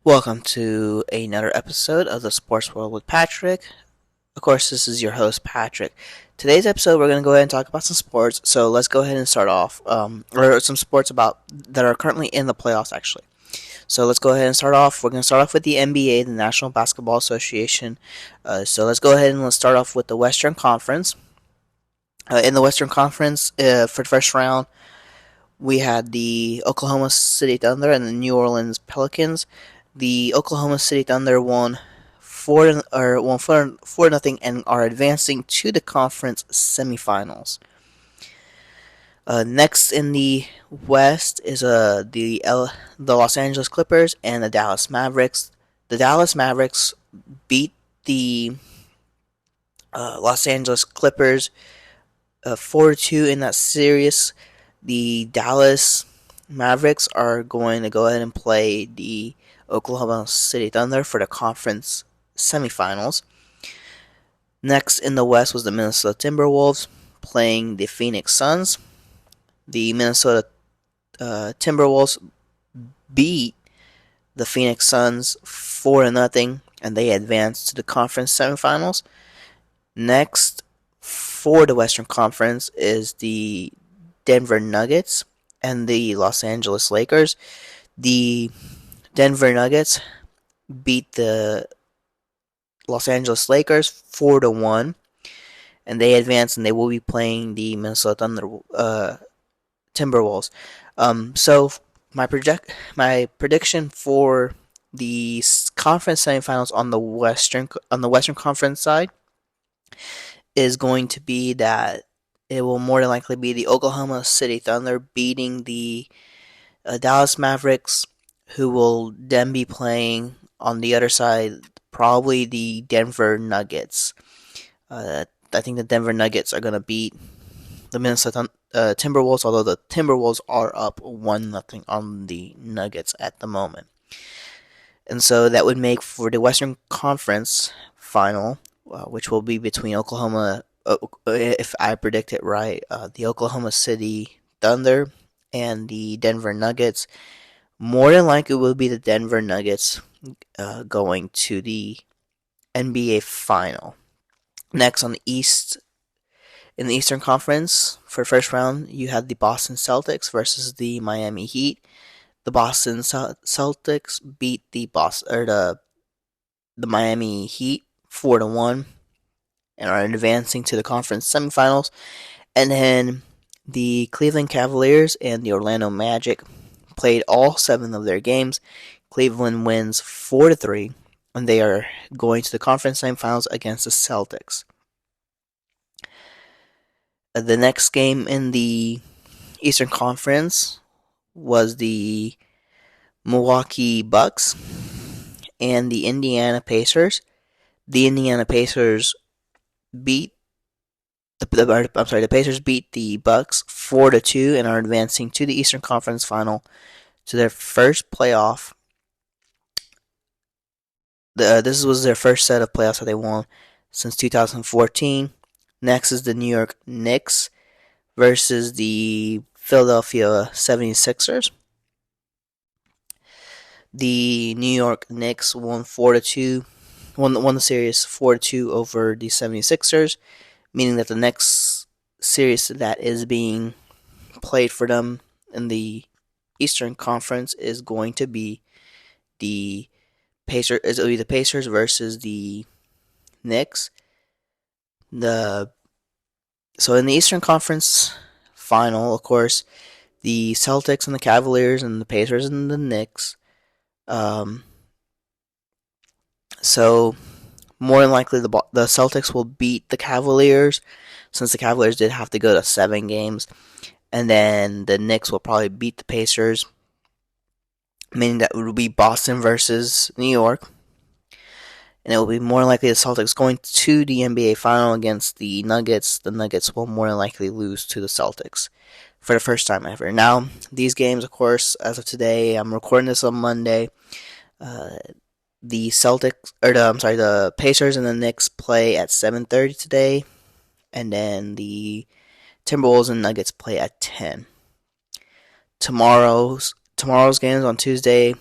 Welcome to another episode of the Sports World with Patrik. Of course, this is your host, Patrik. Today's episode, we're going to go ahead and talk about some sports. So let's go ahead and start off, or some sports about that are currently in the playoffs, actually. So let's go ahead and start off. We're going to start off with the NBA, the National Basketball Association. So let's go ahead and let's start off with the Western Conference. In the Western Conference, for the first round, we had the Oklahoma City Thunder and the New Orleans Pelicans. The Oklahoma City Thunder won four nothing and are advancing to the conference semifinals. Next in the West is the Los Angeles Clippers and the Dallas Mavericks. The Dallas Mavericks beat the Los Angeles Clippers 4-2 in that series. The Dallas Mavericks are going to go ahead and play the Oklahoma City Thunder for the conference semifinals. Next in the West was the Minnesota Timberwolves playing the Phoenix Suns. The Minnesota Timberwolves beat the Phoenix Suns 4-0, and they advanced to the conference semifinals. Next, for the Western Conference, is the Denver Nuggets and the Los Angeles Lakers. The Denver Nuggets beat the Los Angeles Lakers 4-1, and they advance, and they will be playing the Minnesota Timberwolves. So my prediction for the conference semifinals on the Western Conference side is going to be that it will more than likely be the Oklahoma City Thunder beating the Dallas Mavericks, who will then be playing on the other side, probably the Denver Nuggets. I think the Denver Nuggets are going to beat the Minnesota Timberwolves, although the Timberwolves are up 1-0 on the Nuggets at the moment. And so that would make for the Western Conference final, which will be between if I predict it right, the Oklahoma City Thunder and the Denver Nuggets. More than likely, it will be the Denver Nuggets going to the NBA final. Next on the East, in the Eastern Conference, for the first round, you had the Boston Celtics versus the Miami Heat. The Boston Celtics beat the Miami Heat 4-1 and are advancing to the conference semifinals. And then the Cleveland Cavaliers and the Orlando Magic played all 7 of their games. Cleveland wins 4-3, and they are going to the conference semifinals against the Celtics. The next game in the Eastern Conference was the Milwaukee Bucks and the Indiana Pacers. The Indiana Pacers beat the Pacers beat the Bucks 4-2 and are advancing to the Eastern Conference Final to their first playoff. This was their first set of playoffs that they won since 2014. Next is the New York Knicks versus the Philadelphia 76ers. The New York Knicks won the series 4-2 over the 76ers, meaning that the next series that is being played for them in the Eastern Conference is going to be the Pacers versus the Knicks. So in the Eastern Conference final, of course, the Celtics and the Cavaliers and the Pacers and the Knicks. So more than likely the Celtics will beat the Cavaliers, since the Cavaliers did have to go to 7 games. And then the Knicks will probably beat the Pacers, meaning that it will be Boston versus New York. And it will be more likely the Celtics going to the NBA final against the Nuggets. The Nuggets will more than likely lose to the Celtics for the first time ever. Now, these games, of course, as of today, I'm recording this on Monday. The Pacers and the Knicks play at 7:30 today, and then the Timberwolves and Nuggets play at 10. Tomorrow's games on Tuesday.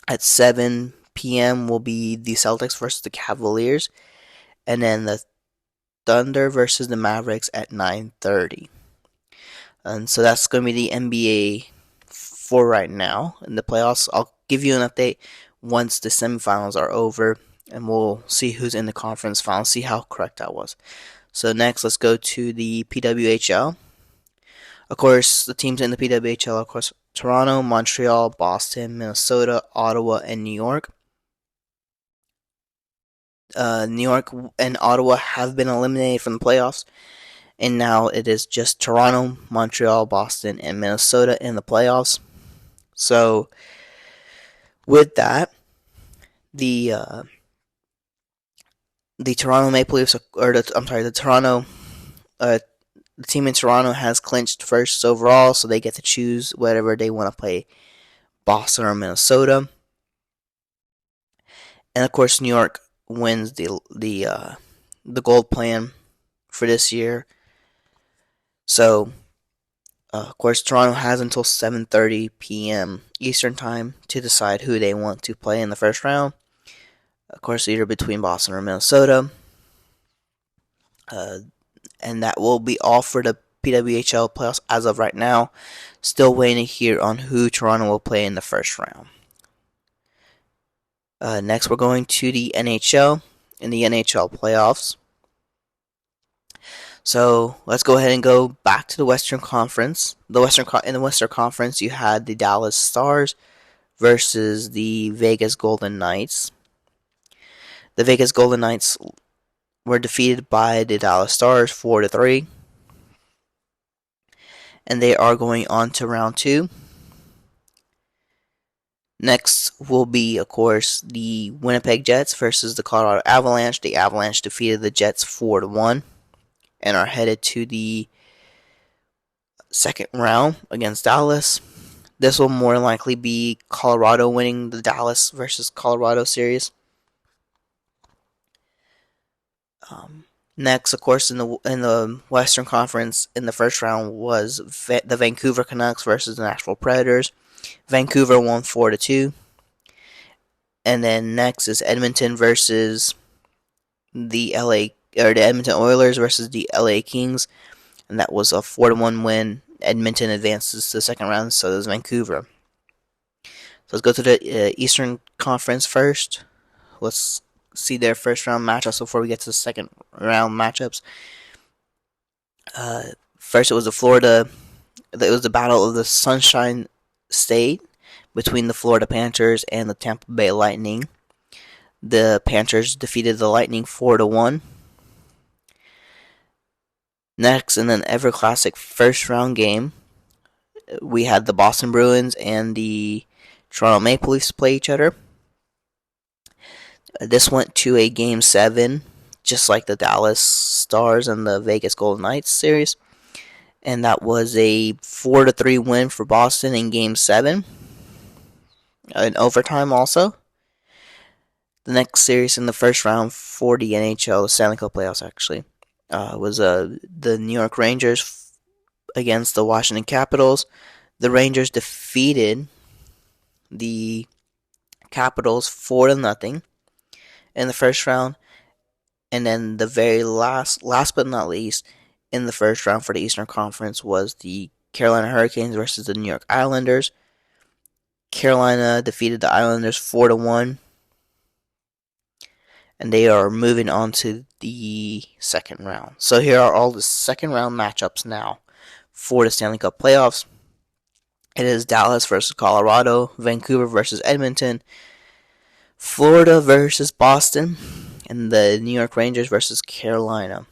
At 7 p.m. will be the Celtics versus the Cavaliers, and then the Thunder versus the Mavericks at 9:30. And so that's going to be the NBA for right now. In the playoffs, I'll give you an update once the semifinals are over, and we'll see who's in the conference finals, see how correct I was. So next, let's go to the PWHL. Of course, the teams in the PWHL, of course, Toronto, Montreal, Boston, Minnesota, Ottawa, and New York. New York and Ottawa have been eliminated from the playoffs, and now it is just Toronto, Montreal, Boston, and Minnesota in the playoffs. So, with that, the Toronto Maple Leafs, the Toronto, the team in Toronto has clinched first overall, so they get to choose whatever they want to play, Boston or Minnesota. And of course, New York wins the gold plan for this year. So, of course, Toronto has until 7:30 p.m. Eastern Time to decide who they want to play in the first round. Of course, either between Boston or Minnesota. And that will be all for the PWHL playoffs as of right now. Still waiting to hear on who Toronto will play in the first round. Next, we're going to the NHL in the NHL playoffs. So let's go ahead and go back to the Western Conference. In the Western Conference, you had the Dallas Stars versus the Vegas Golden Knights. The Vegas Golden Knights were defeated by the Dallas Stars 4-3, and they are going on to round 2. Next will be, of course, the Winnipeg Jets versus the Colorado Avalanche. The Avalanche defeated the Jets 4-1 and are headed to the second round against Dallas. This will more likely be Colorado winning the Dallas versus Colorado series. Next, of course, in the Western Conference, in the first round was the Vancouver Canucks versus the Nashville Predators. Vancouver won 4-2. And then next is Edmonton versus the Edmonton Oilers versus the LA Kings, and that was a 4-1 win. Edmonton advances to the second round, so does Vancouver. So let's go to the Eastern Conference first. Let's see their first round matchups before we get to the second round matchups. First, it was the Battle of the Sunshine State between the Florida Panthers and the Tampa Bay Lightning. The Panthers defeated the Lightning 4-1. Next, in an ever classic first round game, we had the Boston Bruins and the Toronto Maple Leafs play each other. This went to a Game 7, just like the Dallas Stars and the Vegas Golden Knights series. And that was a 4-3 win for Boston in Game 7. In overtime also. The next series in the first round for the NHL, the Stanley Cup playoffs actually, was the New York Rangers against the Washington Capitals. The Rangers defeated the Capitals 4-0 in the first round. And then the very last but not least, in the first round for the Eastern Conference was the Carolina Hurricanes versus the New York Islanders. Carolina defeated the Islanders 4-1. And they are moving on to the second round. So here are all the second round matchups now for the Stanley Cup playoffs. It is Dallas versus Colorado, Vancouver versus Edmonton, Florida versus Boston, and the New York Rangers versus Carolina.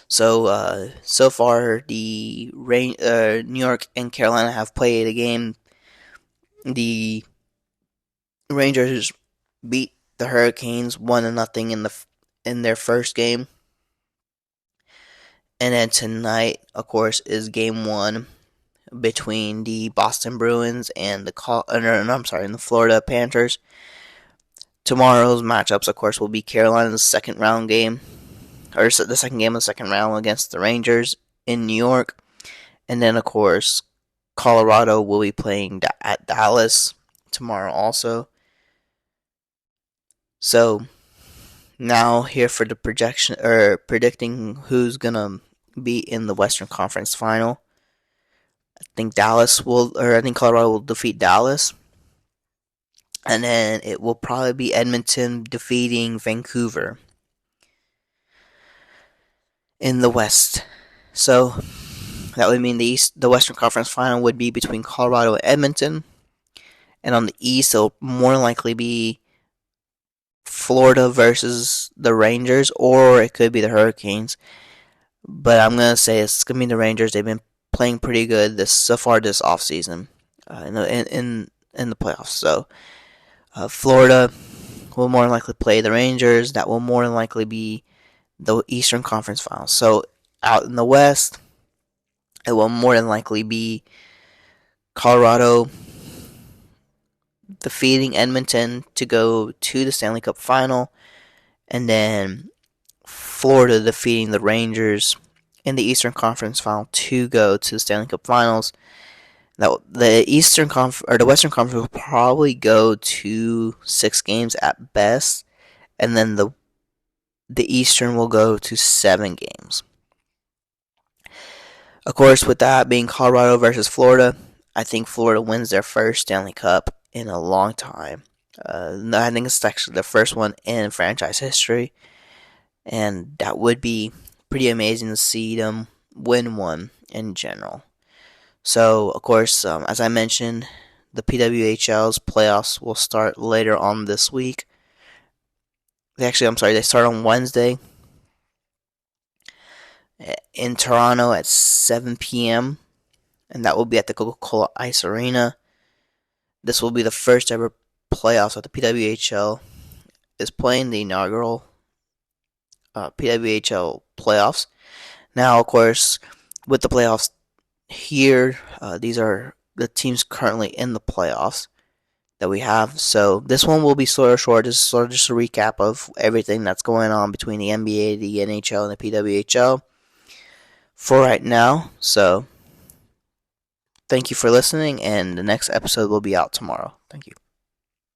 So, so far, the New York and Carolina have played a game. The Rangers beat the Hurricanes 1-0 in their first game. And then tonight, of course, is Game 1 between the Boston Bruins and the Florida Panthers. Tomorrow's matchups, of course, will be Carolina's second round game, or the second game of the second round against the Rangers in New York. And then, of course, Colorado will be playing at Dallas tomorrow also. So now here for the projection or predicting who's gonna be in the Western Conference Final. I think Colorado will defeat Dallas, and then it will probably be Edmonton defeating Vancouver in the West. So that would mean the Western Conference Final would be between Colorado and Edmonton, and on the East it'll more likely be Florida versus the Rangers, or it could be the Hurricanes. But I'm gonna say it's gonna be the Rangers. They've been playing pretty good so far this offseason in the playoffs. So Florida will more likely play the Rangers. That will more than likely be the Eastern Conference Finals. So out in the West, it will more than likely be Colorado defeating Edmonton to go to the Stanley Cup Final, and then Florida defeating the Rangers in the Eastern Conference Final to go to the Stanley Cup Finals. Now, the Western Conference will probably go to 6 games at best, and then the Eastern will go to 7 games. Of course, with that being Colorado versus Florida, I think Florida wins their first Stanley Cup in a long time. I think it's actually the first one in franchise history, and that would be pretty amazing to see them win one in general. So, of course, as I mentioned, the PWHL's playoffs will start later on this week. They start on Wednesday in Toronto at 7 p.m., and that will be at the Coca-Cola Ice Arena. This will be the first ever playoffs that the PWHL is playing, the inaugural PWHL playoffs. Now, of course, with the playoffs here, these are the teams currently in the playoffs that we have. So this one will be sort of short. This is sort of just a recap of everything that's going on between the NBA, the NHL, and the PWHL for right now. So thank you for listening, and the next episode will be out tomorrow. Thank you.